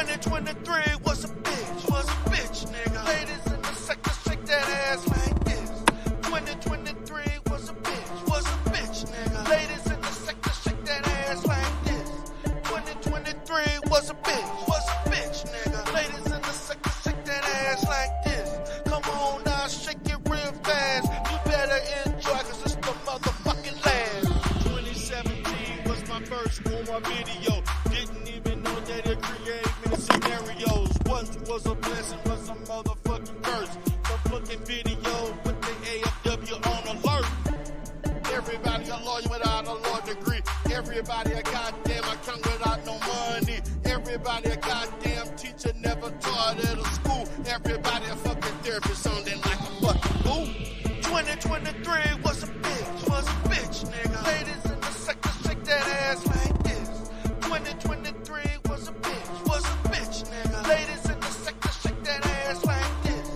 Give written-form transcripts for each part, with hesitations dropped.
2023 was a bitch, nigga. Ladies in the sector, shake that ass like this. 2023 was a bitch, nigga. Ladies in the sector, shake that ass like this. 2023 was a bitch, nigga. Ladies in the sector, shake that ass like this. Come on now, shake it real fast. You better enjoy, cause it's the motherfucking last. 2017 was my first Omar video. Didn't even know that it created many scenarios. Once was a blessing, was a motherfucking curse. The fucking video put the AFW on alert. Everybody a lawyer without a law degree. Everybody a goddamn accountant without no money. Everybody a goddamn teacher never taught at a school. Everybody a fucking therapist sounding like a fucking fool. 2023 was a bitch, nigga. Ladies in the sector, shake that ass like this. 2023 was a bitch, nigga. Ladies in the sector, shake that ass like this.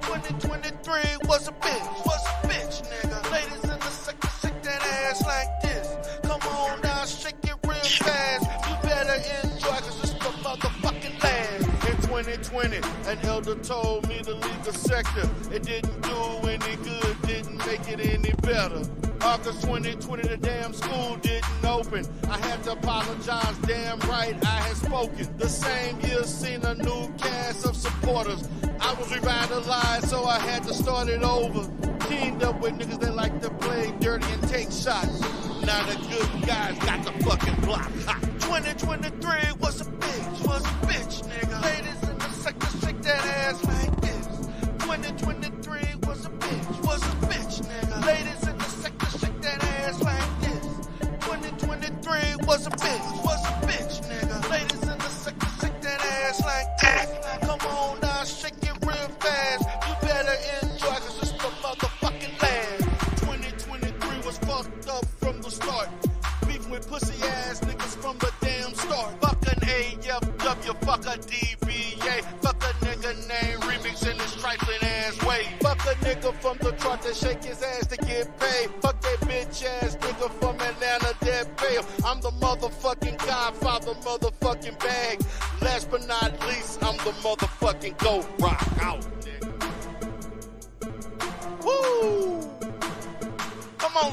2023 was a bitch, nigga. Ladies in the sector, shake that ass like this. Come on now, shake it real fast. You better enjoy, cause it's the motherfucking last. In 2020, an elder told me to leave the sector. It didn't do any good, didn't make it any better. August 2020, the damn school didn't open. I had to apologize, damn right I had spoken. The same year seen a new cast of supporters. I was revitalized, so I had to start it over. Teamed up with niggas that like to play dirty and take shots. Now the good guys got the fucking block hot. 2023 was a bitch, nigga. Ladies in the sector, shake that ass like this. 2023 was a bitch, nigga. Ladies in the sector, shake that ass like this. 2023 was a bitch, nigga. Ladies in the sector, shake that ass like this. Come on now, shake it real fast. You better enjoy, cause it's the motherfucking last. 2023 was fucked up from the start. Beefing with pussy ass niggas from the damn start. Fuck an AFW, fuck a DBA. Fuck a nigga name remix in this trifling ass way. Fuck a nigga from Detroit that shake his ass to get paid. Fuck that bitch ass nigga from Atlanta that bail. I'm the motherfucking godfather, motherfucking bag. Last but not least, I'm the motherfucking go rock out, nigga. Woo! Come on,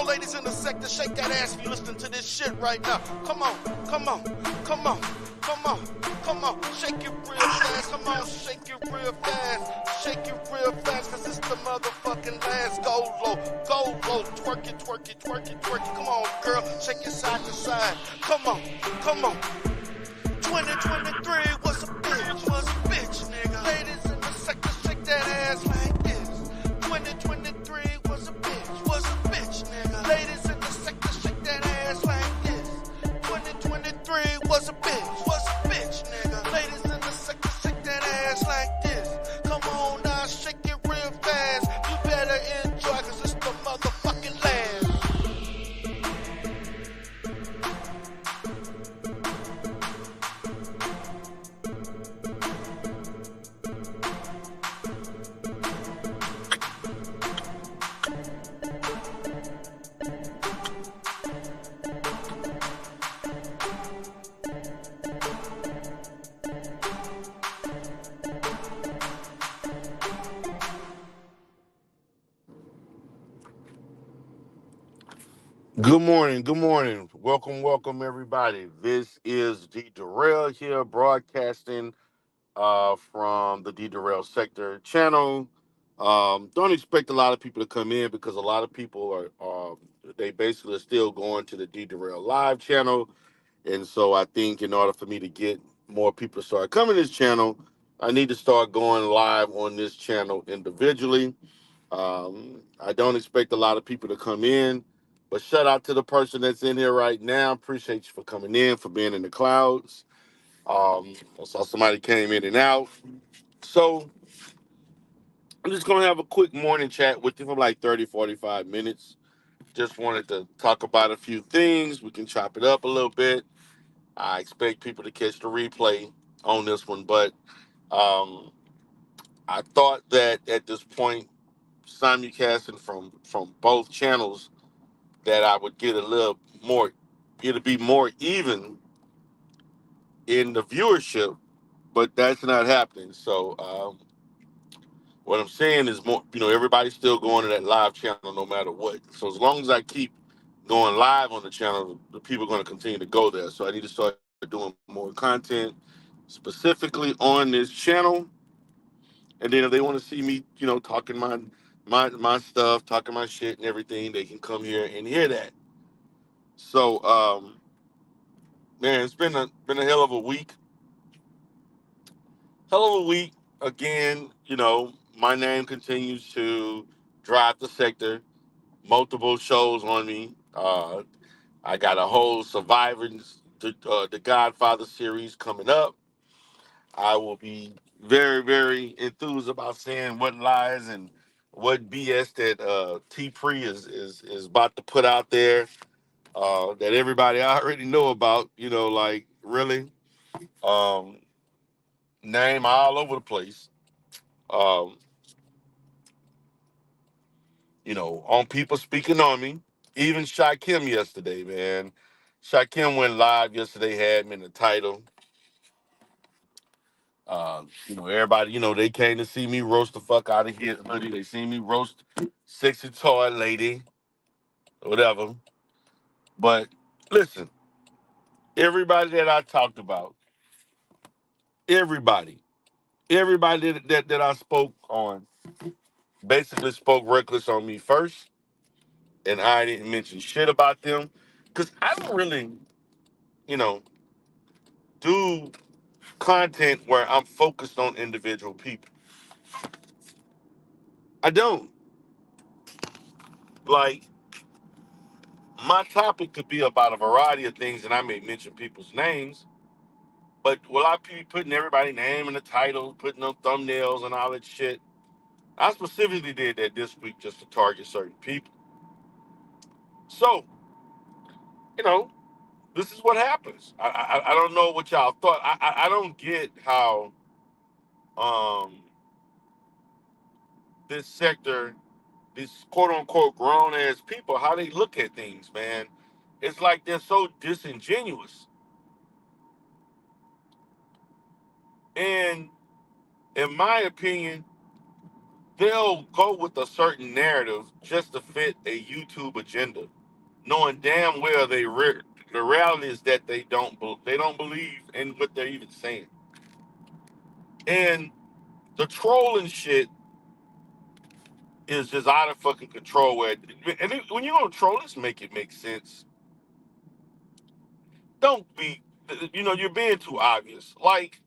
ladies in the sector, shake that ass if you listening to this shit right now. Come on, shake it real fast, come on, shake it real fast, cause it's the motherfucking last. Go low, twerk it, come on, girl, shake it side to side, come on. 2023 was a bitch, nigga. Ladies in the sector, shake that ass like this. 2023 was a bitch, nigga. Ladies in the sector, shake that ass like this. 2023 was a bitch, nigga. Ladies in the sector, shake that ass like this. Come on now, shake it real fast. You better enjoy, cause it's the motherfucking last. Good morning. Welcome, everybody. This is D. Durrell here, broadcasting from the D. Durrell Sector channel. Don't expect a lot of people to come in because a lot of people they basically are still going to the D. Durrell Live channel. And so I think in order for me to get more people to start coming to this channel, I need to start going live on this channel individually. I don't expect a lot of people to come in. But shout out to the person that's in here right now. Appreciate you for coming in, for being in the clouds. I saw somebody came in and out. So I'm just going to have a quick morning chat with you for like 30, 45 minutes. Just wanted to talk about a few things. We can chop it up a little bit. I expect people to catch the replay on this one. But I thought that at this point, simulcasting from both channels, that I would get a little more, it'll be more even in the viewership, but that's not happening. So what I'm saying is more, everybody's still going to that live channel no matter what. So as long as I keep going live on the channel, the people are going to continue to go there. So I need to start doing more content specifically on this channel. And then if they want to see me, talking my stuff, talking my shit and everything, they can come here and hear that. So man, it's been a hell of a week. Again, my name continues to drive the sector. Multiple shows on me. I got a whole Survivors, the Godfather series coming up. I will be very, very enthused about seeing what lies and what BS that T Pre is about to put out there, that everybody already know about. Like really, um, name all over the place. Um, on people speaking on me. Even Shakim yesterday, man. Shakim went live yesterday, had me in the title. Everybody, they came to see me roast the fuck out of here, honey. They seen me roast sexy toy lady, whatever. But listen, everybody that I talked about, everybody, everybody that I spoke on, basically spoke reckless on me first, and I didn't mention shit about them, cause I don't really, you know, do content where I'm focused on individual people. I don't. Like, my topic could be about a variety of things, and I may mention people's names, but will I be putting everybody's name in the title, putting up thumbnails and all that shit? I specifically did that this week just to target certain people. So, you know, this is what happens. I don't know what y'all thought. I don't get how um this sector, these quote unquote grown ass people, how they look at things, man. It's like they're so disingenuous. And in my opinion, they'll go with a certain narrative just to fit a YouTube agenda, knowing damn well the reality is that they don't believe in what they're even saying. And the trolling shit is just out of fucking control. When you're gonna troll, let's make it make sense. Don't be, you're being too obvious. Like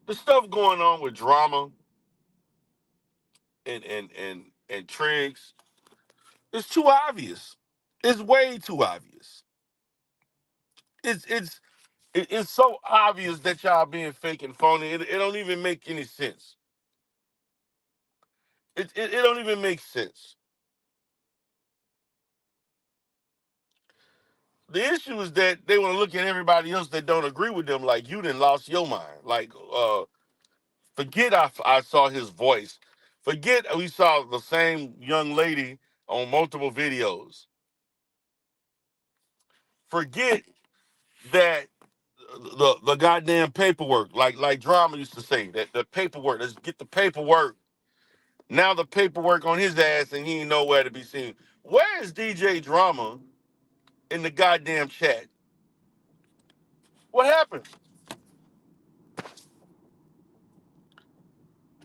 the stuff going on with drama and Triggs, it's too obvious. It's way too obvious. It's it's it's so obvious that y'all being fake and phony. It don't even make any sense. It don't even make sense. The issue is that they want to look at everybody else that don't agree with them like you done lost your mind. Like, forget I saw his voice. Forget we saw the same young lady on multiple videos. Forget that the goddamn paperwork, like Drama used to say, that the paperwork, let's get the paperwork. Now the paperwork on his ass and he ain't nowhere to be seen. Where is DJ Drama in the goddamn chat? What happened?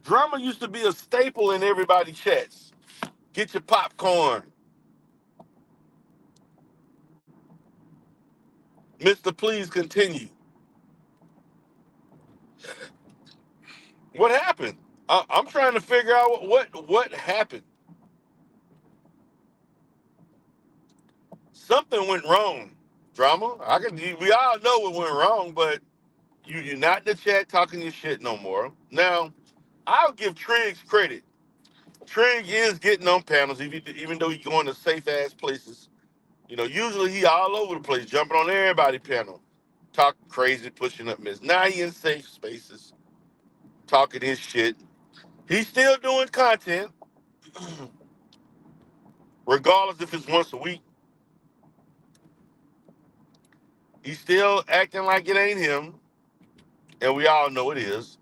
Drama used to be a staple in everybody's chats. Get your popcorn. Mr. Please continue. What happened? I'm trying to figure out what happened. Something went wrong. Drama. We all know what went wrong, but you're not in the chat talking your shit no more. Now, I'll give Triggs credit. Trig is getting on panels, even though he's going to safe ass places. Usually he all over the place, jumping on everybody panel, talking crazy, pushing up miss. Now he in safe spaces, talking his shit. He's still doing content, regardless if it's once a week. He's still acting like it ain't him, and we all know it is.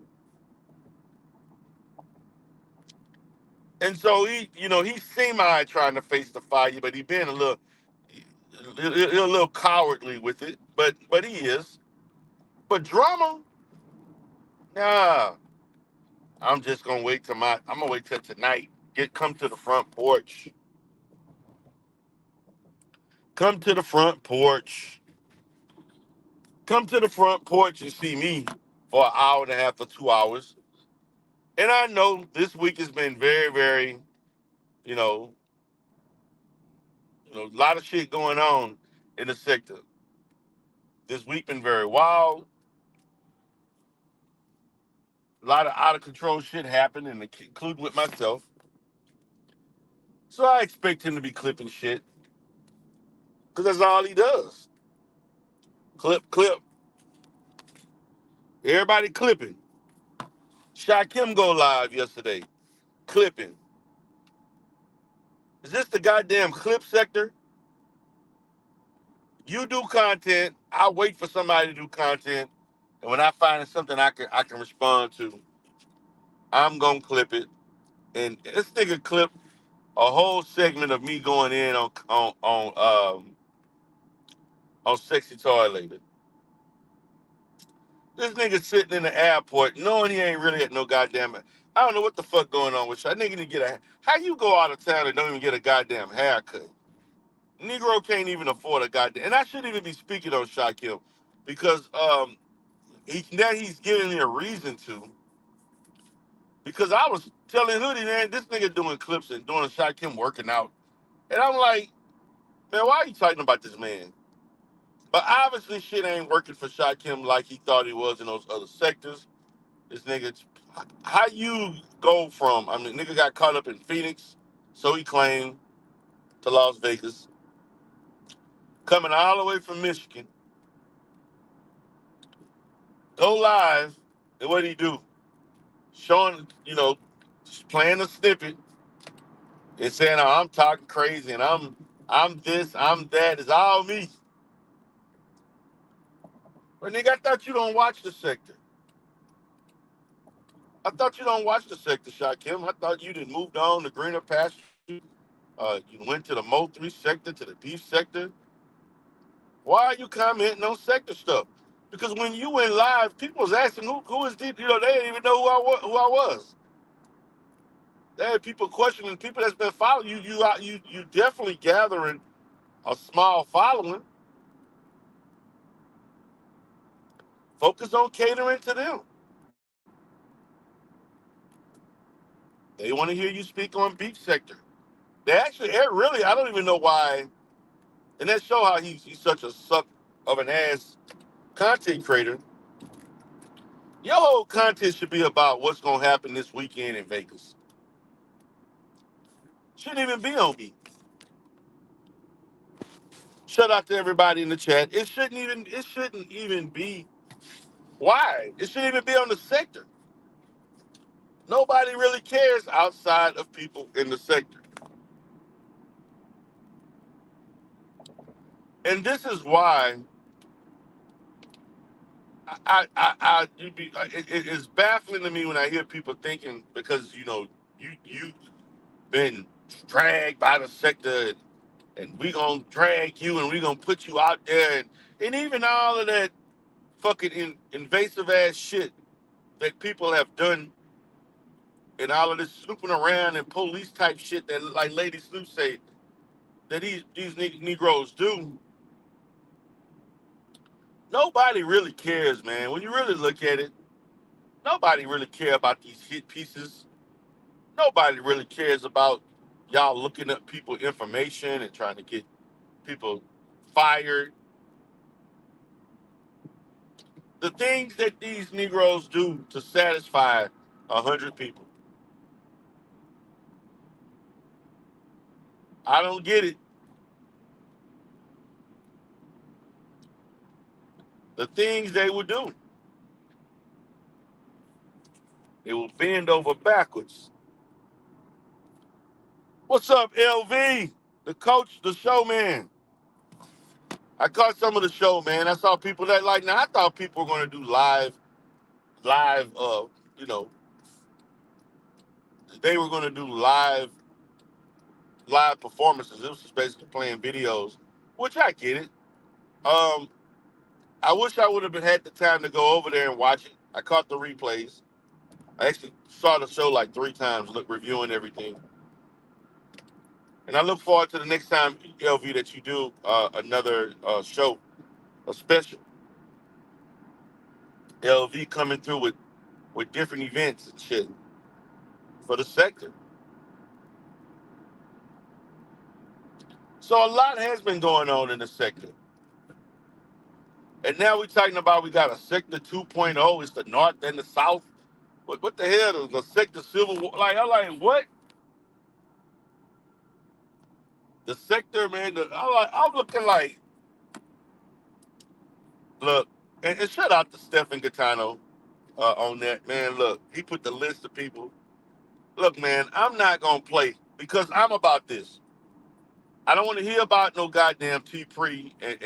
And so he seemed like trying to face the fire, but he been a little cowardly with it. But he is. But drama, nah. I'm gonna wait till tonight. Come to the front porch. Come to the front porch. Come to the front porch and see me for an hour and a half or 2 hours. And I know this week has been very, very, you know, a lot of shit going on in the sector. This week been very wild. A lot of out of control shit happened, and including with myself. So I expect him to be clipping shit, because that's all he does. Clip, clip. Everybody clipping. Shakim go live yesterday. Clipping. Is this the goddamn clip sector? You do content. I wait for somebody to do content, and when I find something I can respond to, I'm gonna clip it. And this nigga clipped a whole segment of me going in on sexy toy later. This nigga sitting in the airport knowing he ain't really at no goddamn. I don't know what the fuck going on with you. That nigga need to get a. How you go out of town and don't even get a goddamn haircut? Negro can't even afford a goddamn. And I shouldn't even be speaking on Shaquille, because he's giving me a reason to. Because I was telling Hoodie, man, this nigga doing clips and doing Shaquille working out, and I'm like, man, why are you talking about this man? But obviously, shit ain't working for Shaquille like he thought he was in those other sectors. This nigga, how you go from, nigga got caught up in Phoenix, so he claimed, to Las Vegas, coming all the way from Michigan, go live, and what did he do? Showing, just playing a snippet and saying, oh, I'm talking crazy and I'm this, I'm that, it's all me. But nigga, I thought you don't watch the sector. I thought you don't watch the sector, Shakim. I thought you did moved on to greener pastures. You went to the Mo 3 sector, to the beef sector. Why are you commenting on sector stuff? Because when you went live, people was asking who is this? They didn't even know who I was. They had people questioning, people that's been following you. You definitely gathering a small following. Focus on catering to them. They want to hear you speak on beef sector. Really, I don't even know why. And that show how he's such a suck of an ass content creator. Your whole content should be about what's going to happen this weekend in Vegas. Shouldn't even be on me. Shout out to everybody in the chat. It shouldn't even be. Why? It shouldn't even be on the sector. Nobody really cares outside of people in the sector. And this is why it is baffling to me when I hear people thinking, because you've been dragged by the sector, and we gonna drag you and we gonna put you out there, and even all of that fucking invasive ass shit that people have done, and all of this snooping around and police type shit that, like Lady Snoop say, that these Negroes do. Nobody really cares, man. When you really look at it, nobody really care about these hit pieces. Nobody really cares about y'all looking up people information and trying to get people fired. The things that these Negroes do to satisfy 100 people, I don't get it. The things they will do, they will bend over backwards. What's up, LV? The coach, the showman. I caught some of the show, man. I saw people that like. Now I thought people were going to do live. You know, they were going to do live performances. It was just basically playing videos, which I get it. Um, I wish I would have had the time to go over there and watch it. I caught the replays. I actually saw the show like 3 times, reviewing everything. And I look forward to the next time, LV, that you do another show, a special. LV coming through with different events and shit for the sector. So a lot has been going on in the sector. And now we're talking about we got a sector 2.0. It's the north and the south. What the hell? The sector civil war? Like, I'm like, what? The sector, man. I'm looking like, look, and shout out to Stephen Gaetano on that, man. Look, he put the list of people. Look, man, I'm not gonna play because I'm about this. I don't want to hear about no goddamn T Pre and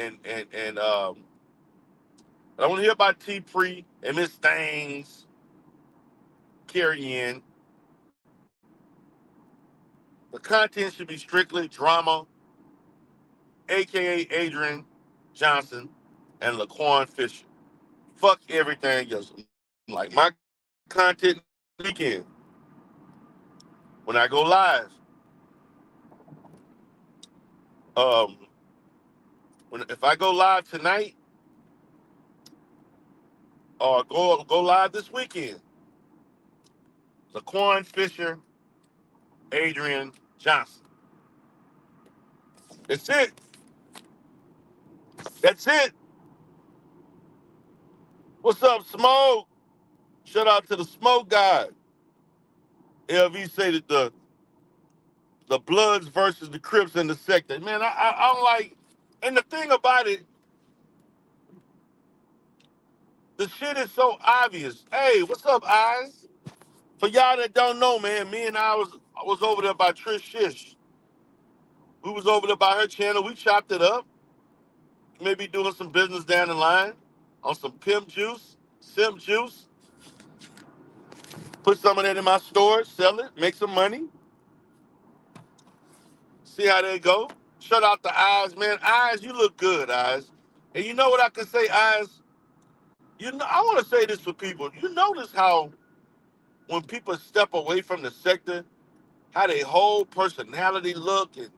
I don't want to hear about T Pre and Miss Things carrying. The content should be strictly drama, aka Adrian Johnson and Laquan Fisher. Fuck everything else. Like my content weekend when I go live. Um, if I go live tonight or go live this weekend, Laquan Fisher, Adrian Johnson. That's it. That's it. What's up, Smoke? Shout out to the Smoke guy. LV say that the Bloods versus the Crips in the sector. Man, I'm like, and the thing about it, the shit is so obvious. Hey, what's up, Eyes? For y'all that don't know, man, me and I was over there by Trish Shish. We was over there by her channel. We chopped it up. Maybe doing some business down the line on some pimp juice, simp juice. Put some of that in my store, sell it, make some money. See how they go. Shout out to Eyes, man. Eyes, you look good, Eyes. And you know what I can say, Eyes? You know, I want to say this for people. You notice how when people step away from the sector, how their whole personality look and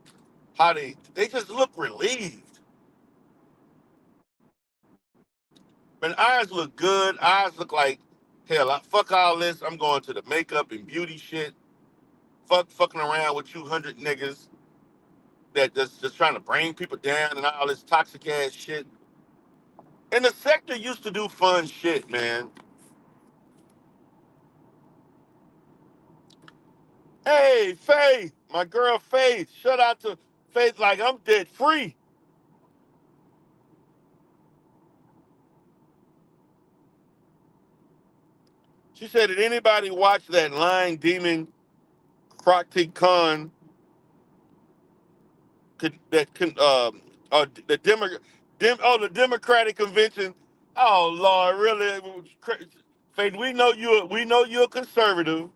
how they just look relieved. Man, Eyes look good. Eyes look like, hell, fuck all this. I'm going to the makeup and beauty shit. Fucking around with 200 niggas that just trying to bring people down and all this toxic ass shit. And the sector used to do fun shit, man. Hey, Faith, my girl Faith. Shout out to Faith like I'm dead free. She said, did anybody watch that Lying Demon Crockett Khan that can the Democratic convention? Oh Lord, really? Faith, we know you're a conservative.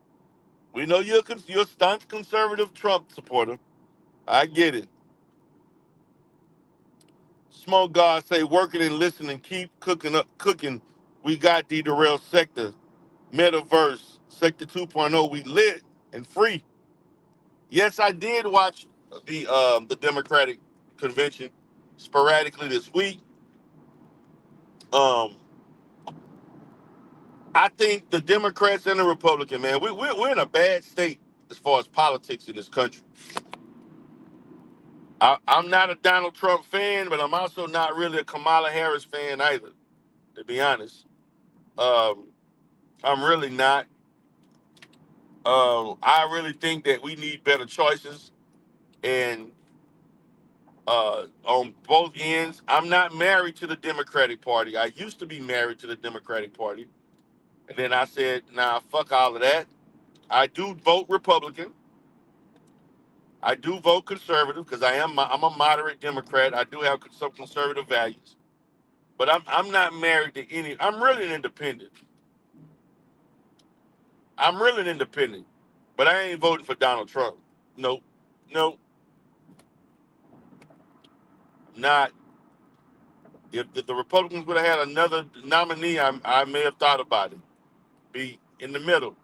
We know you're a staunch conservative Trump supporter. I get it. Smoke God say working and listening, keep cooking. We got the derailed sector, metaverse, sector 2.0. We lit and free. Yes, I did watch the Democratic convention sporadically this week. Um, I think the Democrats and the Republican, man, we're in a bad state as far as politics in this country. I'm not a Donald Trump fan, but I'm also not really a Kamala Harris fan either, to be honest. Um, I'm really not. I really think that we need better choices, and on both ends. I'm not married to the Democratic Party. I used to be married to the Democratic Party, and then I said, "Nah, fuck all of that." I do vote Republican. I do vote conservative because I'm a moderate Democrat. I do have some conservative values, but I'm not married to any. I'm really an independent. I'm really an independent, but I ain't voting for Donald Trump. Nope, nope, not. If the Republicans would have had another nominee, I may have thought about it. Be in the middle,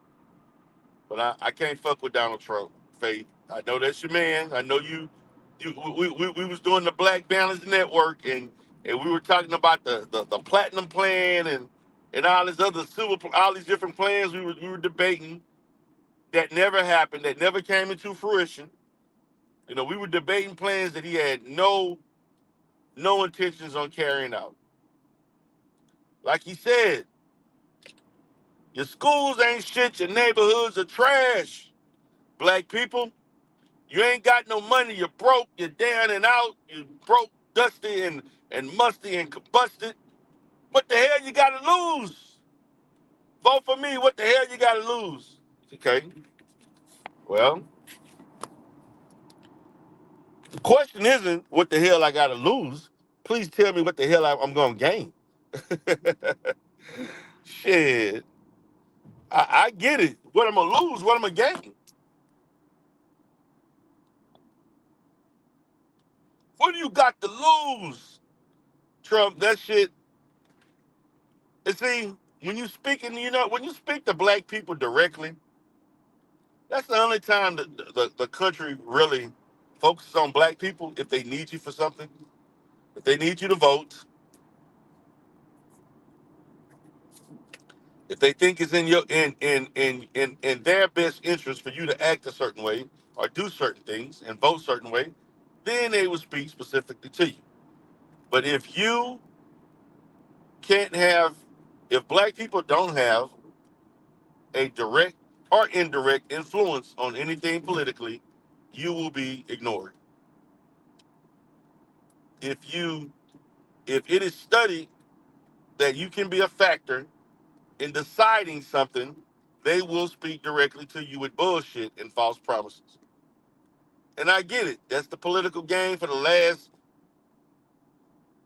but I can't fuck with Donald Trump. Faith, I know that's your man. I know we was doing the Black Balance Network, and we were talking about the platinum plan and all this other all these different plans we were debating that never happened, that never came into fruition. You know, we were debating plans that he had no intentions on carrying out. Like he said, your schools ain't shit, your neighborhoods are trash. Black people, you ain't got no money, you're broke, you're down and out, you broke, dusty and musty and combusted. What the hell you gotta lose? Vote for me, what the hell you gotta lose? Okay, well, the question isn't what the hell I gotta lose. Please tell me what the hell I'm gonna gain. Shit, I get it. What I'm gonna lose, what I'm gonna gain. What do you got to lose, Trump? That shit. And see, when you speaking, when you speak to black people directly, that's the only time that the country really focuses on black people. If they need you for something, if they need you to vote, if they think it's in your in their best interest for you to act a certain way or do certain things and vote a certain way, then they will speak specifically to you. But if you can't have, if black people don't have a direct or indirect influence on anything politically, you will be ignored. If you if it is studied that you can be a factor in deciding something, they will speak directly to you with bullshit and false promises. And I get it. That's the political game for the last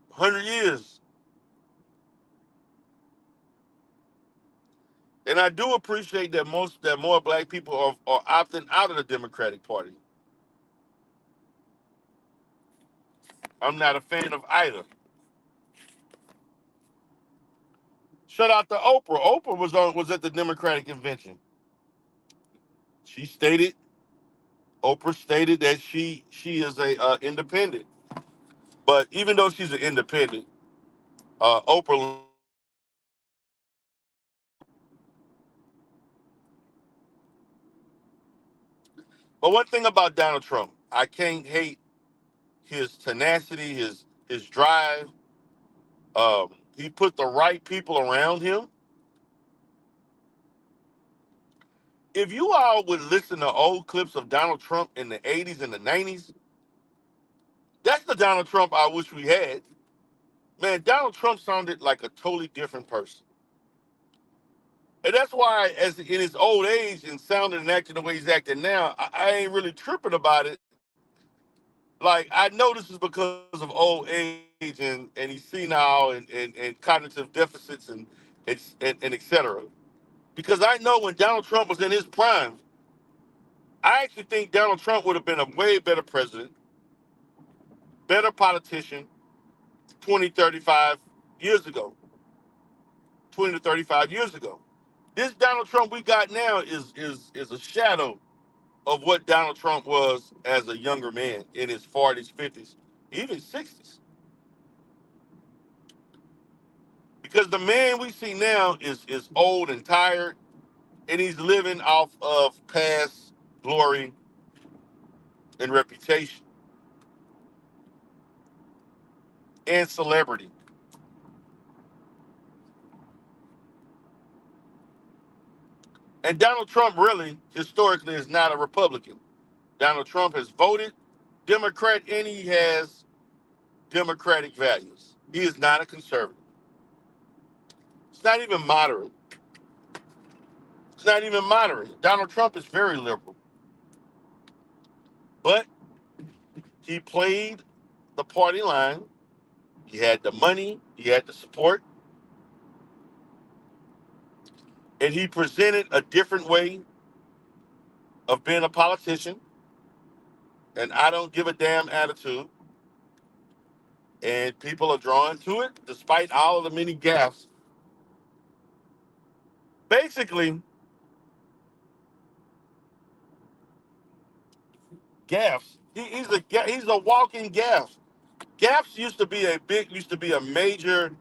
100 years. And I do appreciate that more black people are opting out of the Democratic Party. I'm not a fan of either. Shout out to Oprah. Oprah was at the Democratic convention. She stated Oprah stated that she is a independent. But even though she's an independent, Oprah. But one thing about Donald Trump, I can't hate his tenacity, his drive. He put the right people around him. If you all would listen to old clips of Donald Trump in the 80s and the 90s, that's the Donald Trump I wish we had. Man, Donald Trump sounded like a totally different person. And that's why, as in his old age and sounding and acting the way he's acting now, I ain't really tripping about it. Like, I know this is because of old age and he's senile and cognitive deficits and et cetera. Because I know when Donald Trump was in his prime, I actually think Donald Trump would have been a way better president, better politician 20, 35 years ago. 20 to 35 years ago. This Donald Trump we got now is a shadow of what Donald Trump was as a younger man in his 40s, 50s, even 60s. Because the man we see now is old and tired, and he's living off of past glory and reputation and celebrity. And Donald Trump really, historically, is not a Republican. Donald Trump has voted Democrat and he has Democratic values. He is not a conservative. It's not even moderate. It's not even moderate. Donald Trump is very liberal. But he played the party line. He had the money, he had the support, and he presented a different way of being a politician. And I don't give a damn attitude. And people are drawn to it despite all of the many gaffes. Basically, gaffes. He's a walking gaff. Gaffes used to be a major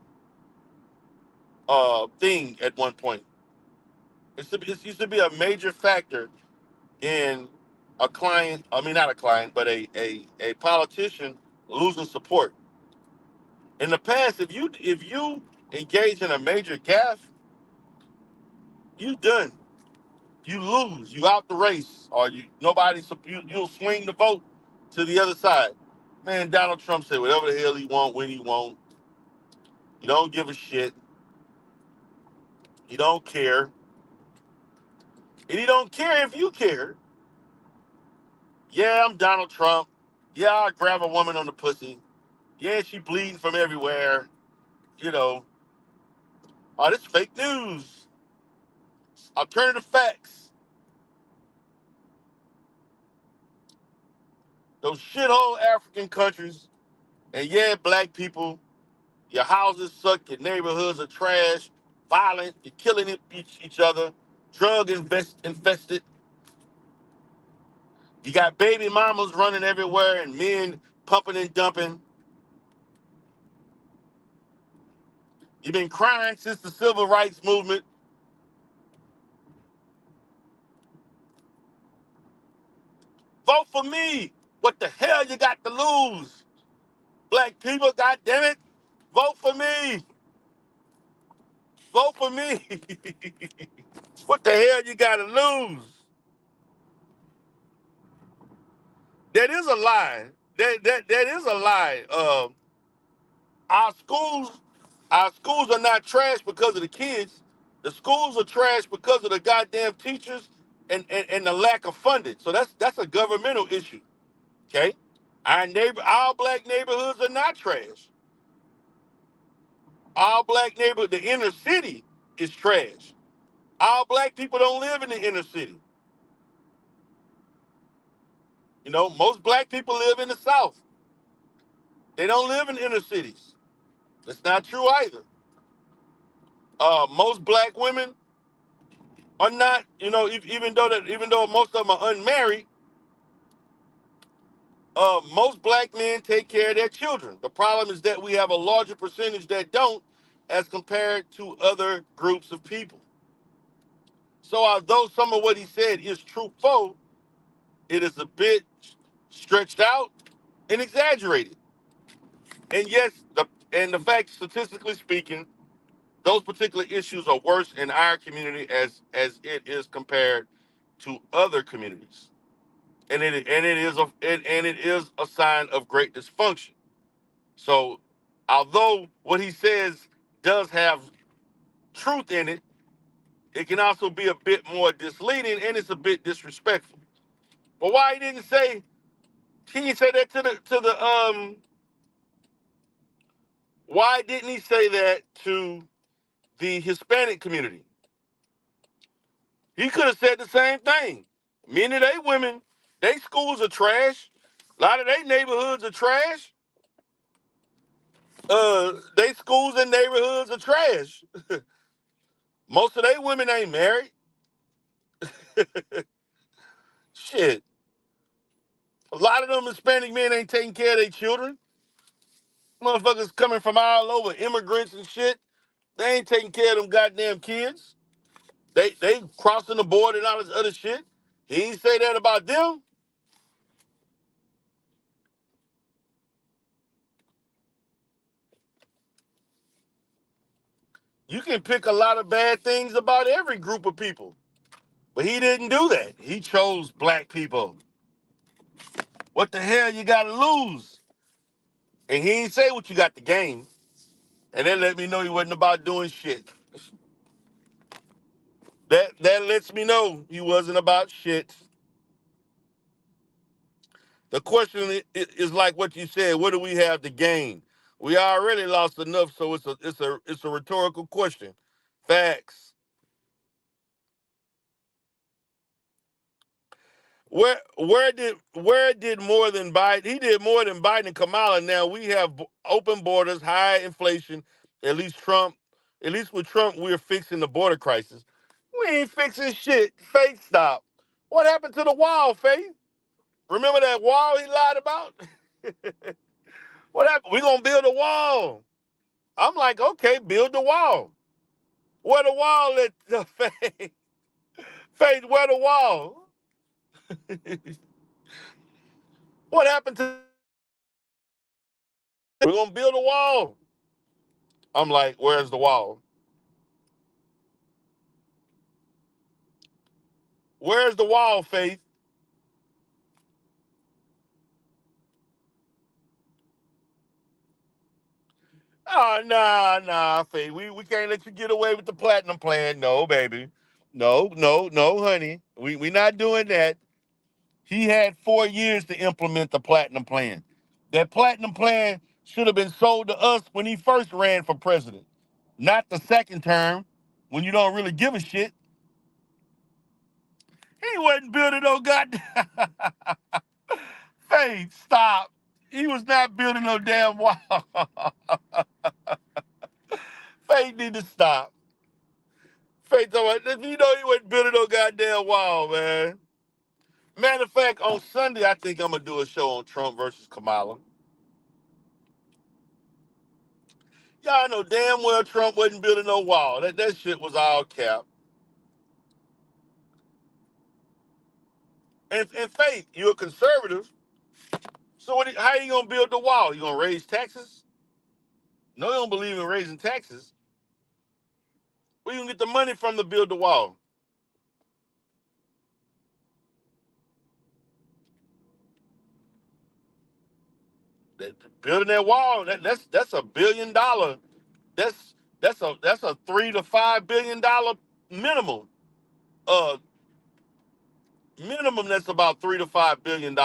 thing at one point. It used to be a major factor in a client. I mean, not a client, but a politician losing support. In the past, if you engage in a major gaffe, you done. You lose. You out the race, or you'll swing the vote to the other side. Man, Donald Trump said whatever the hell he want when he want. You don't give a shit. You don't care, and he don't care if you care. Yeah, I'm Donald Trump. Yeah, I grab a woman on the pussy. Yeah, she bleeding from everywhere. You know, oh, this fake news. Alternative facts. Those shithole African countries. And yeah, black people, your houses suck, your neighborhoods are trash, violent, you're killing each other, infested. You got baby mamas running everywhere and men pumping and dumping. You've been crying since the civil rights movement. Vote for me. What the hell you got to lose? Black people, God damn it. Vote for me. Vote for me. What the hell you got to lose? That is a lie. That is a lie. Our schools, our schools are not trash because of the kids. The schools are trash because of the goddamn teachers and the lack of funding. So that's a governmental issue. Okay? Our black neighborhoods are not trash. Our black neighborhood, the inner city is trash. Our black people don't live in the inner city. You know, most black people live in the South. They don't live in inner cities. That's not true either. Most black women are not, you know, even though most of them are unmarried, most black men take care of their children. The problem is that we have a larger percentage that don't, as compared to other groups of people. So although some of what he said is truthful, it is a bit stretched out and exaggerated. And yes, the fact, statistically speaking, those particular issues are worse in our community as it is compared to other communities. And it is a sign of great dysfunction. So, although what he says does have truth in it, it can also be a bit more misleading and it's a bit disrespectful. But why he didn't say that why didn't he say that to the Hispanic community? He could have said the same thing. Many of they women, they schools are trash. A lot of their neighborhoods are trash. They schools and neighborhoods are trash. Most of they women ain't married. Shit. A lot of them Hispanic men ain't taking care of their children. Motherfuckers coming from all over, immigrants and shit. They ain't taking care of them goddamn kids. They crossing the border and all this other shit. He ain't say that about them. You can pick a lot of bad things about every group of people. But he didn't do that. He chose black people. What the hell you gotta lose? And he ain't say what you got to gain. And that let me know he wasn't about doing shit. That lets me know he wasn't about shit. The question is like what you said. What do we have to gain? We already lost enough, so it's a rhetorical question. Facts. Where did more than Biden? He did more than Biden and Kamala. Now we have open borders, high inflation. At least Trump. At least with Trump, we're fixing the border crisis. We ain't fixing shit. Faith stop. What happened to the wall, Faith? Remember that wall he lied about? What happened? We gonna build a wall. I'm like, okay, build the wall. Where the wall at? Faith? Faith, where the wall? What happened to? We're gonna build a wall. I'm like, where's the wall? Where's the wall, Faith? Oh, nah, Faith. We can't let you get away with the platinum plan. No, baby. No, no, no, honey. We not doing that. He had 4 years to implement the platinum plan. That platinum plan should have been sold to us when he first ran for president, not the second term when you don't really give a shit. He wasn't building no goddamn. Faith, stop. He was not building no damn wall. Faith need to stop. Faith, you know he wasn't building no goddamn wall, man. Matter of fact, on Sunday, I think I'm gonna do a show on Trump versus Kamala. Y'all know damn well Trump wasn't building no wall. That shit was all cap. And Faith, you're a conservative. So how you gonna build the wall? You gonna raise taxes? No, you don't believe in raising taxes. Where you gonna get the money from to build the wall? Building that wall, that's $1 billion. That's a $3 to $5 billion minimum. Uh, minimum that's about $3 to $5 billion.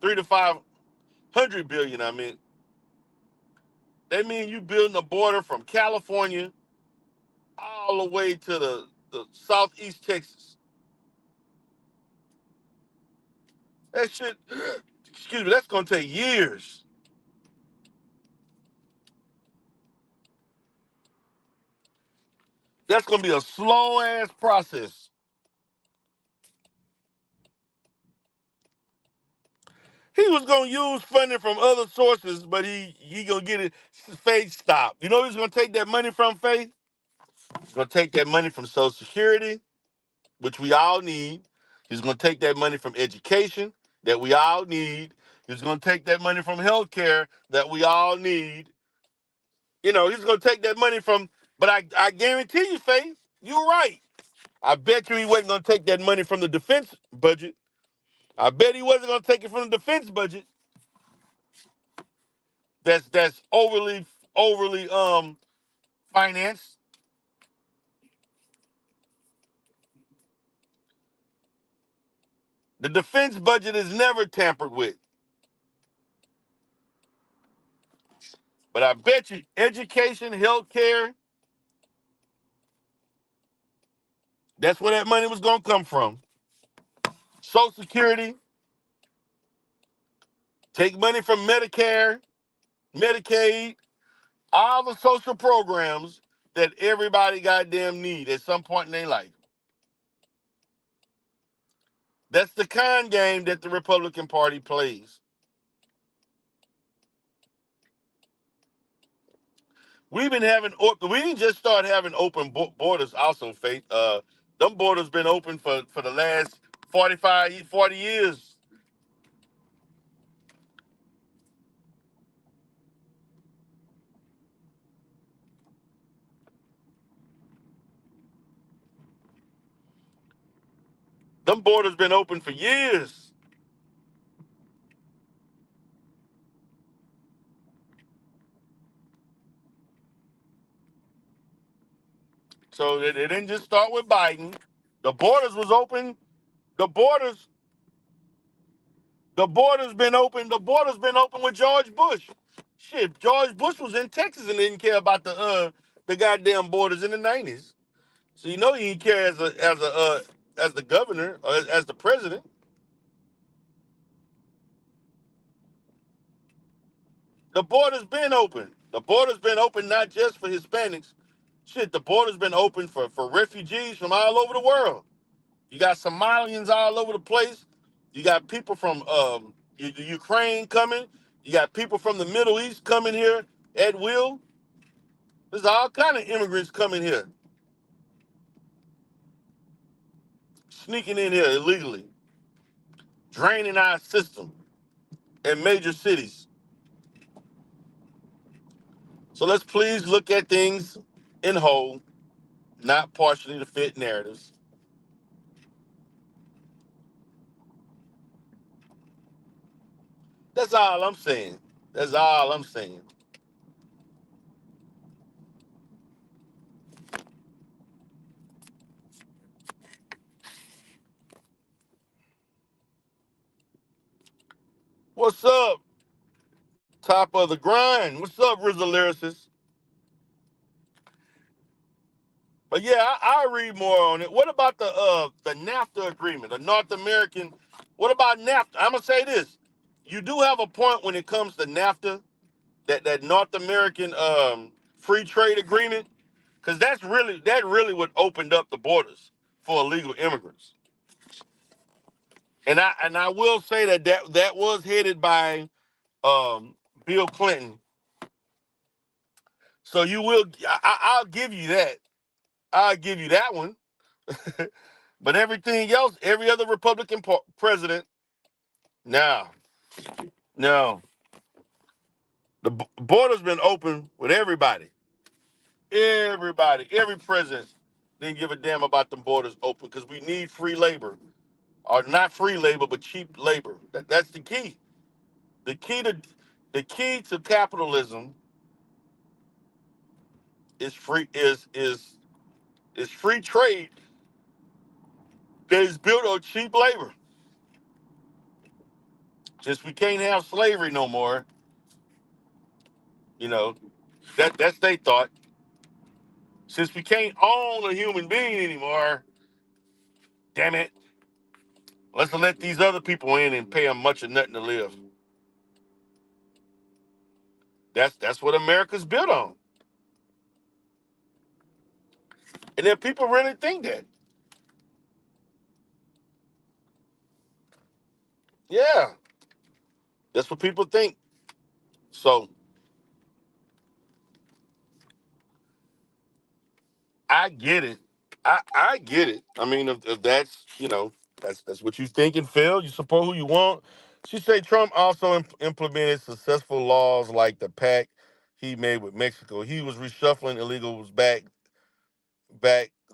3 to 500 billion. I mean, that mean you building a border from California all the way to the southeast Texas. That shit, excuse me, that's gonna take years. That's gonna be a slow ass process. He was gonna use funding from other sources, but he gonna get it. Faith stop. You know he's gonna take that money from, Faith? He's gonna take that money from Social Security, which we all need. He's gonna take that money from education that we all need. He's gonna take that money from healthcare that we all need. He's gonna take that money from. But I guarantee you, Faith, you're right. I bet you he wasn't gonna take that money from the defense budget. I bet he wasn't gonna take it from the defense budget. That's overly financed. The defense budget is never tampered with. But I bet you education, healthcare, that's where that money was gonna come from. Social Security, take money from Medicare, Medicaid, all the social programs that everybody goddamn need at some point in their life. That's the con game that the Republican Party plays. We didn't just start having open borders. Also, Faith, them borders been open for the last 45, 40 years. Them borders been open for years. So it didn't just start with Biden. The borders was open. The borders. The border's been open. The border's been open with George Bush. Shit, George Bush was in Texas and didn't care about the goddamn borders in the 90s. So you know he didn't care as the governor or as the president. The border's been open. The border's been open not just for Hispanics. Shit, the border's been open for refugees from all over the world. You got Somalians all over the place. You got people from Ukraine coming. You got people from the Middle East coming here at will. There's all kind of immigrants coming here, sneaking in here illegally, draining our system in major cities. So let's please look at things in whole, not partially to fit narratives. That's all I'm saying. That's all I'm saying. What's up? Top of the grind. What's up, RZA lyricist? But yeah, I read more on it. What about the NAFTA agreement, the North American? What about NAFTA? I'm gonna say this: you do have a point when it comes to NAFTA, that North American free trade agreement, because that really what opened up the borders for illegal immigrants. And I will say that was headed by Bill Clinton. So I'll give you that. I'll give you that one. But everything else, every other Republican president, no, no. The border's been open with everybody. Everybody, every president didn't give a damn about the borders open because we need free labor. Or not free labor, but cheap labor. That's the key. The key to the key to capitalism is free trade that is built on cheap labor. Since we can't have slavery no more, you know, that's they thought. Since we can't own a human being anymore, damn it, let's let these other people in and pay them much or nothing to live. That's what America's built on. And then people really think that. Yeah, that's what people think. So I get it. I get it. I mean, if that's that's what you think and feel, you support who you want. She said Trump also implemented successful laws like the pact he made with Mexico. He was reshuffling illegals back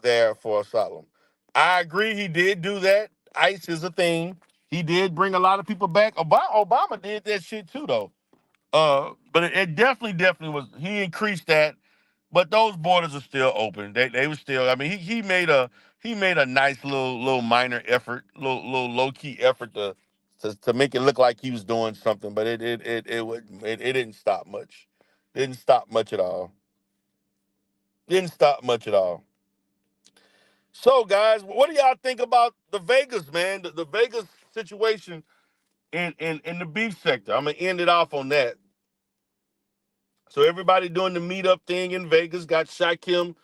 there for asylum. I agree. He did do that. ICE is a thing. He did bring a lot of people back. Obama did that shit too, though. But it definitely was. He increased that, but those borders are still open. They were still. I mean, he made a nice little minor effort, little low key effort to make it look like he was doing something, but it didn't stop much. Didn't stop much at all. Didn't stop much at all. So, guys, what do y'all think about the Vegas, man? The Vegas situation in the beef sector. I'm gonna end it off on that. So everybody doing the meetup thing in Vegas got Shaquem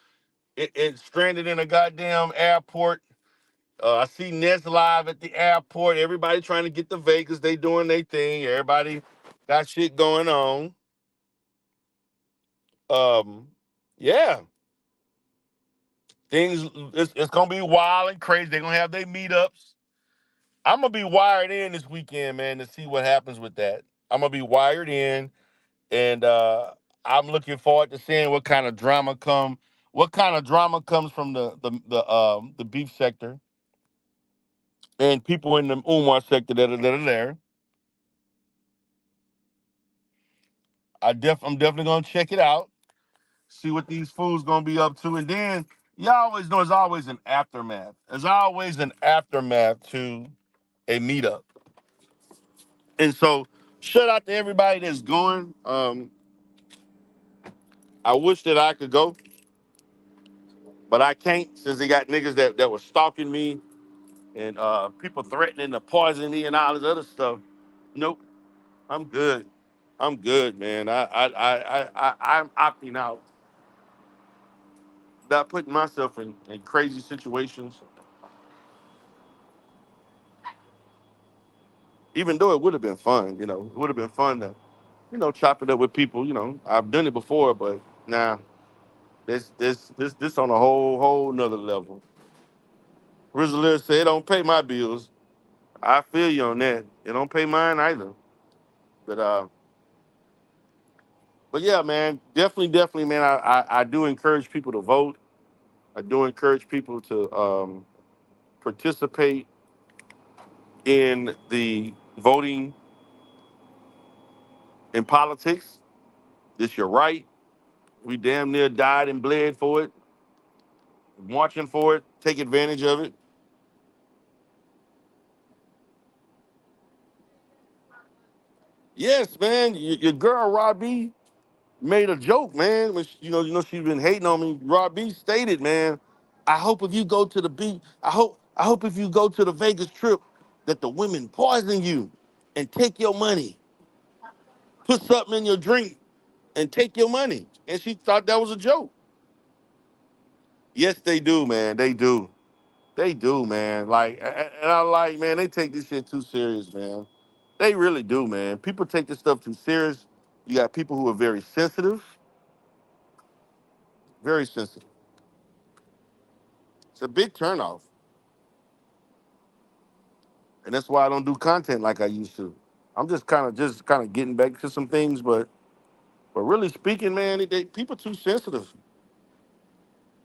and stranded in a goddamn airport. I see Ness live at the airport. Everybody trying to get to Vegas. They doing their thing. Everybody got shit going on. Um, yeah, things it's gonna be wild and crazy. They're gonna have their meetups. I'm gonna be wired in this weekend, man, to see what happens with that. I'm gonna be wired in, and I'm looking forward to seeing what kind of drama comes from the beef sector and people in the Umar sector that are there. I'm definitely gonna check it out, see what these fools gonna be up to, and then you always know there's always an aftermath. There's always an aftermath to a meetup. And so, shout out to everybody that's going. I wish that I could go, but I can't since they got niggas that were stalking me and people threatening to poison me and all this other stuff. Nope, I'm good. I'm good, man. I'm opting out, not putting myself in crazy situations. Even though it would have been fun, it would have been fun to, chop it up with people. I've done it before, but nah, this on a whole nother level. Grizzly said, "It don't pay my bills." I feel you on that. It don't pay mine either. But yeah, man, definitely, man. I do encourage people to vote. I do encourage people to participate in the voting in politics. This your right. We damn near died and bled for it, marching for it. Take advantage of it. Yes, man. Your girl Robbie made a joke, man. When she's been hating on me. Robbie stated, man, I hope if you go to the beach, I hope if you go to the Vegas trip, that the women poison you and take your money, put something in your drink and take your money. And she thought that was a joke. Yes, they do, man. They do. They do, man. Like, and I like, man, they take this shit too serious, man. They really do, man. People take this stuff too serious. You got people who are very sensitive, very sensitive. It's a big turnoff. And that's why I don't do content like I used to. I'm just kind of getting back to some things, but really speaking, man, people too sensitive.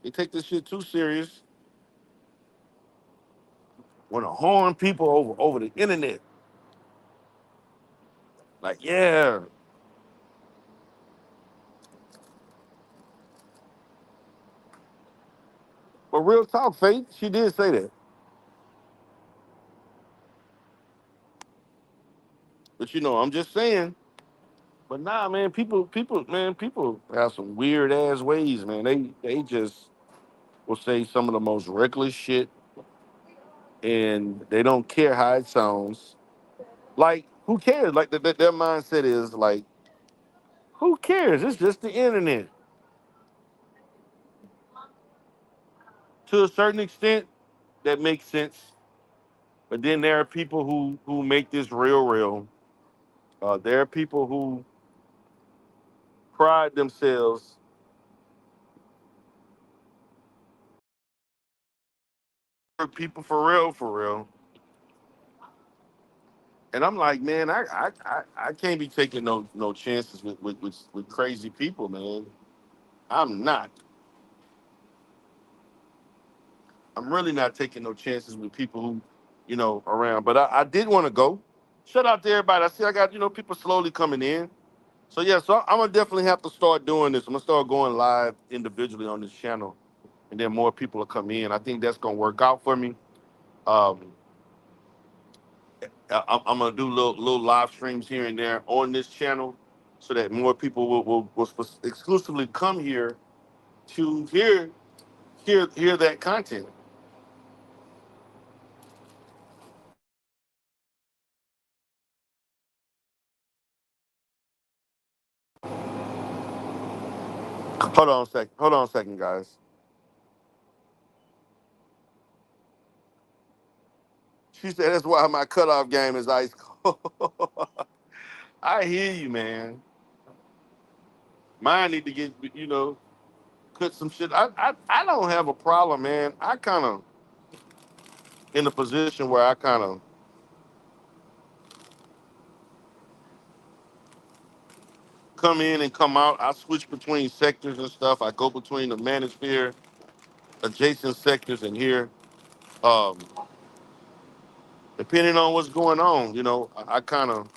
They take this shit too serious. Want to harm people over the internet. Like, yeah, but real talk, Faith, she did say that. But I'm just saying. But nah, man, people have some weird ass ways, man. They just will say some of the most reckless shit, and they don't care how it sounds. Like, who cares? Like, their mindset is like, who cares? It's just the internet. To a certain extent, that makes sense. But then there are people who make this real. There are people who pride themselves. People for real. And I'm like, man, I can't be taking no chances with crazy people, man. I'm not. I'm really not taking no chances with people who, around. But I did want to go. Shout out to everybody. I see I got, people slowly coming in. So yeah, so I'm gonna definitely have to start doing this. I'm gonna start going live individually on this channel, and then more people will come in. I think that's gonna work out for me. Um, I'm gonna do little live streams here and there on this channel, so that more people will exclusively come here to hear that content. Hold on a second. Hold on a second, guys. She said that's why my cutoff game is ice cold. I hear you, man. Mine need to get cut some shit. I don't have a problem, man. I kind of in a position where I kind of come in and come out. I switch between sectors and stuff. I go between the manosphere, adjacent sectors, and here. Um, Depending on what's going on, I kind of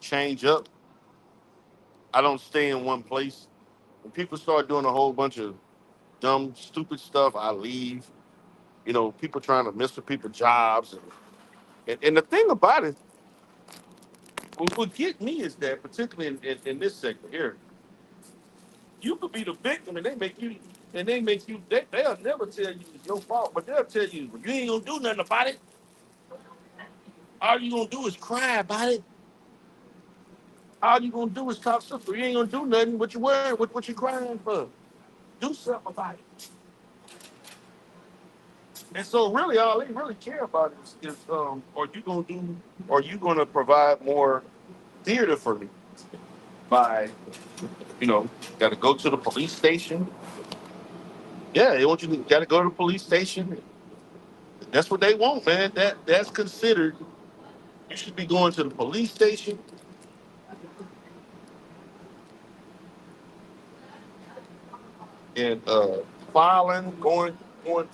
change up. I don't stay in one place. When people start doing a whole bunch of dumb, stupid stuff, I leave. People trying to mess with people's jobs, and the thing about it, what get me is that, particularly in this sector here, you could be the victim and they'll never tell you it's your fault, but they'll tell you you ain't gonna do nothing about it. All you gonna do is cry about it. All you gonna do is talk stuff. You ain't gonna do nothing. What you worrying? What you crying for? Do something about it. And so really all they really care about is are you gonna provide more theater for me by, gotta go to the police station. Yeah, they want you to gotta go to the police station. That's what they want, man. That's considered. You should be going to the police station and filing, going to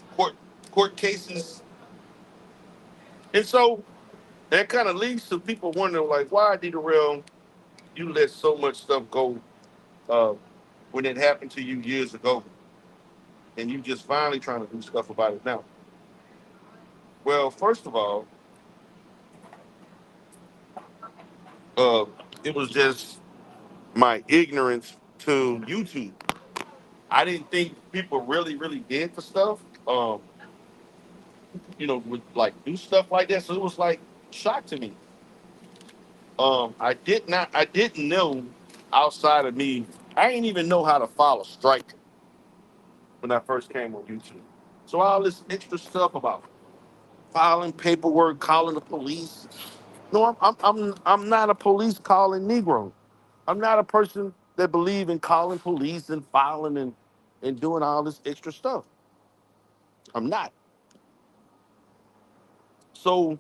court cases. And so that kind of leads to people wondering, like, why did the real you let so much stuff go uh, when it happened to you years ago, and you just finally trying to do stuff about it now? Well, first of all, uh, it was just my ignorance to YouTube. I didn't think people really did the stuff. Would like do stuff like that. So it was like shock to me. I didn't know outside of me. I didn't even know how to file a strike when I first came on YouTube. So all this extra stuff about filing paperwork, calling the police. No, I'm not a police calling Negro. I'm not a person that believe in calling police and filing and doing all this extra stuff. I'm not. So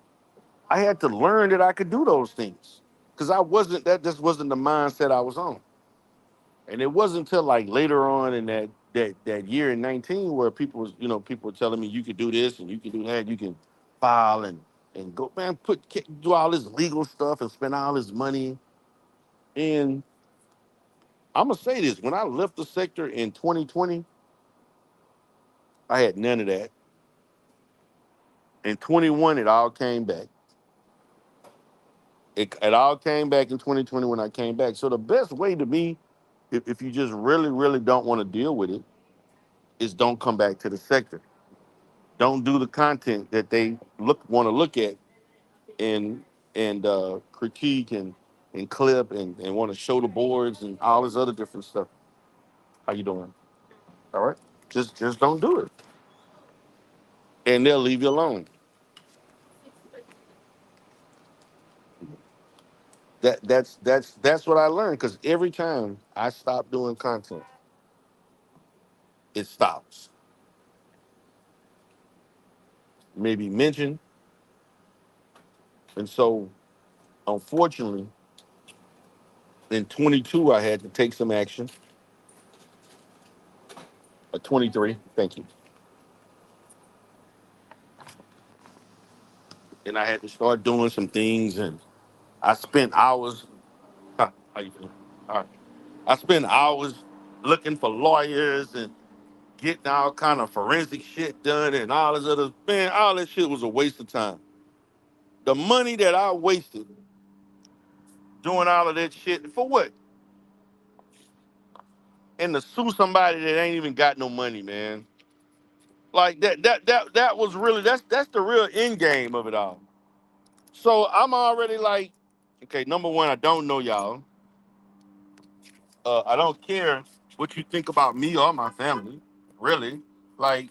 I had to learn that I could do those things because I wasn't. That just wasn't the mindset I was on. And it wasn't until like later on in that year in 19 where people were telling me you could do this and you can do that, you can file and go, man, do all this legal stuff and spend all this money. And I'm gonna say this: when I left the sector in 2020, I had none of that. In 21, it all came back. It all came back in 2020 when I came back. So the best way to me, if you just really don't want to deal with it, is don't come back to the sector. Don't do the content that they want to look at and critique and clip and want to show the boards and all this other different stuff. How you doing? All right, just don't do it, and they'll leave you alone. That's what I learned because every time I stop doing content, it stops. Maybe mention, and so unfortunately, in 22 I had to take some action. 23, thank you, and I had to start doing some things and I spent hours. How you feeling? All right. I spent hours looking for lawyers and getting all kind of forensic shit done and all this other man. All that shit was a waste of time. The money that I wasted doing all of that shit for what? And to sue somebody that ain't even got no money, man. Like that was really that's the real end game of it all. So I'm already like, okay, number one, I don't know y'all. I don't care what you think about me or my family, really. Like,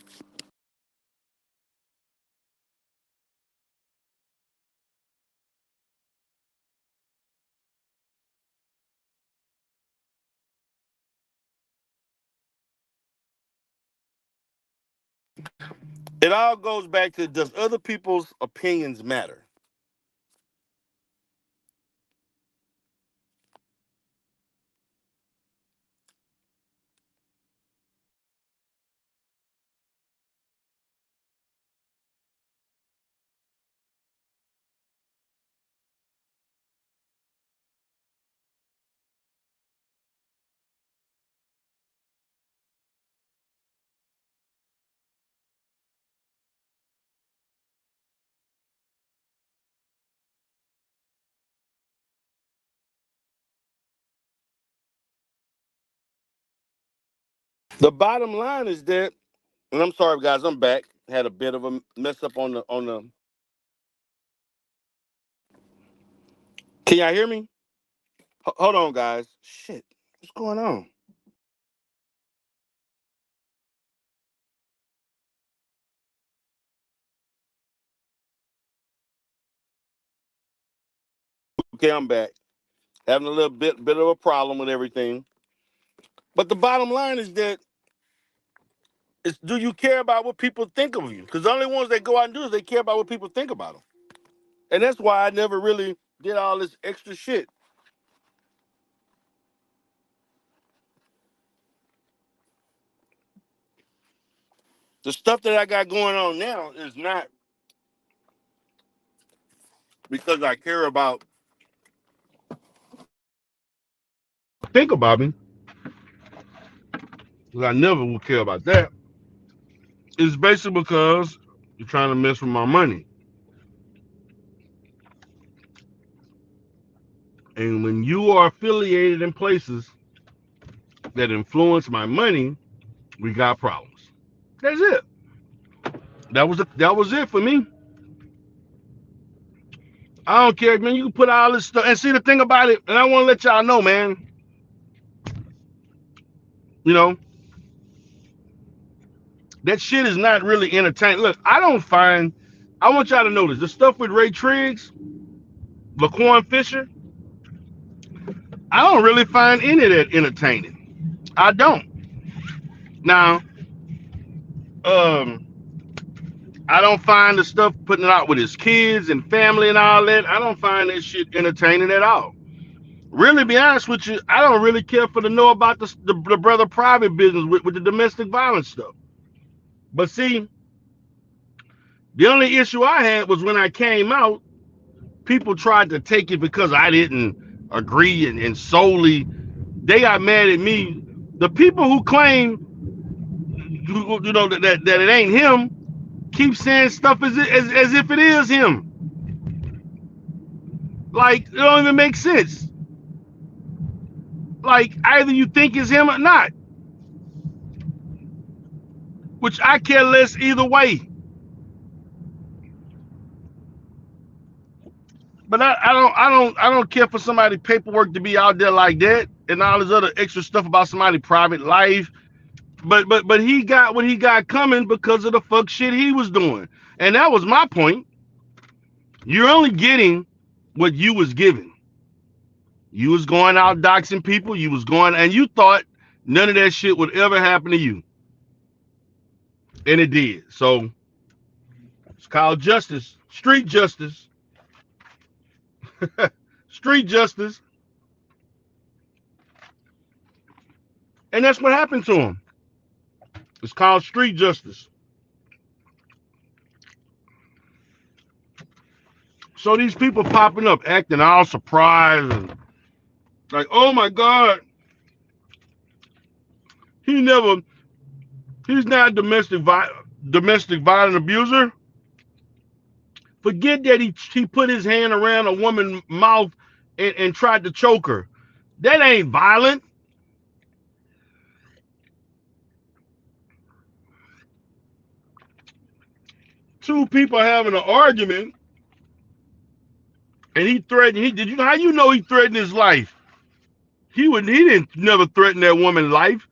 it all goes back to, does other people's opinions matter? The bottom line is that, and I'm sorry, guys, I'm back. Had a bit of a mess up on the. Can y'all hear me? Hold on, guys. Shit, what's going on? Okay, I'm back. Having a little bit of a problem with everything. But the bottom line is that it's, do you care about what people think of you? Because the only ones that go out and do is they care about what people think about them. And that's why I never really did all this extra shit. The stuff that I got going on now is not because I care about think about me. Because I never will care about that. It's basically because you're trying to mess with my money. And when you are affiliated in places that influence my money, we got problems. That's it. That was it for me. I don't care, man. You can put all this stuff and see the thing about it, and I want to let y'all know, man. You know, that shit is not really entertaining. Look, I don't find I want y'all to notice the stuff with Ray Triggs, Laquan Fisher, I don't really find any of that entertaining. I don't. Now, um, I don't find the stuff putting it out with his kids and family and all that. I don't find that shit entertaining at all. Really, be honest with you, I don't really care for to know about the brother private business with the domestic violence stuff. But see, the only issue I had was when I came out, people tried to take it because I didn't agree and solely they got mad at me. The people who claim you know that it ain't him keep saying stuff as if it is him. Like it don't even make sense. Like either you think it's him or not, which I care less either way. But I don't care for somebody's paperwork to be out there like that and all this other extra stuff about somebody's private life. But he got what he got coming because of the fuck shit he was doing. And that was my point. You're only getting what you was given. You was going out doxing people, you was going and you thought none of that shit would ever happen to you. And it did. So it's called justice, street justice. Street justice. And that's what happened to him. It's called street justice. So these people popping up, acting all surprised and like, oh my God, he never, he's not a domestic violent abuser. Forget that he put his hand around a woman's mouth and tried to choke her. That ain't violent. Two people having an argument, and he threatened. He did you how you know he threatened his life? He didn't never threaten that woman's life.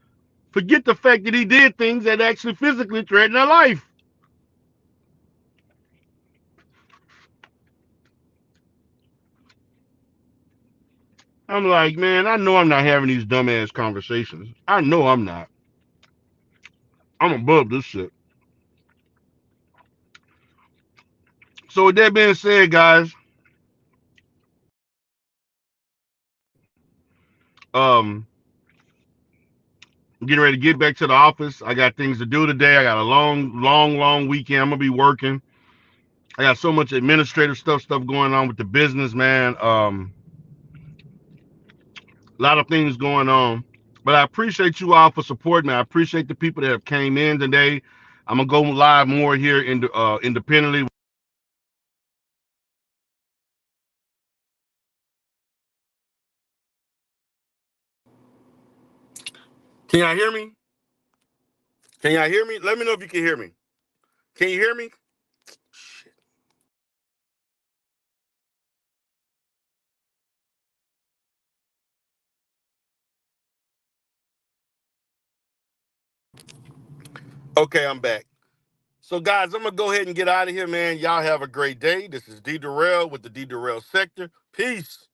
Forget the fact that he did things that actually physically threatened her life. I'm like, man, I know I'm not having these dumbass conversations. I know I'm not. I'm above this shit. So with that being said, guys, um, I'm getting ready to get back to the office. I got things to do today. I got a long weekend. I'm gonna be working. I got so much administrative stuff going on with the business, man. A lot of things going on. But I appreciate you all for supporting me. I appreciate the people that have came in today. I'm gonna go live more here independently. Can y'all hear me? Can y'all hear me? Let me know if you can hear me. Can you hear me? Shit. Okay, I'm back. So, guys, I'm gonna go ahead and get out of here, man. Y'all have a great day. This is D Durrell with the D Durrell Sector. Peace.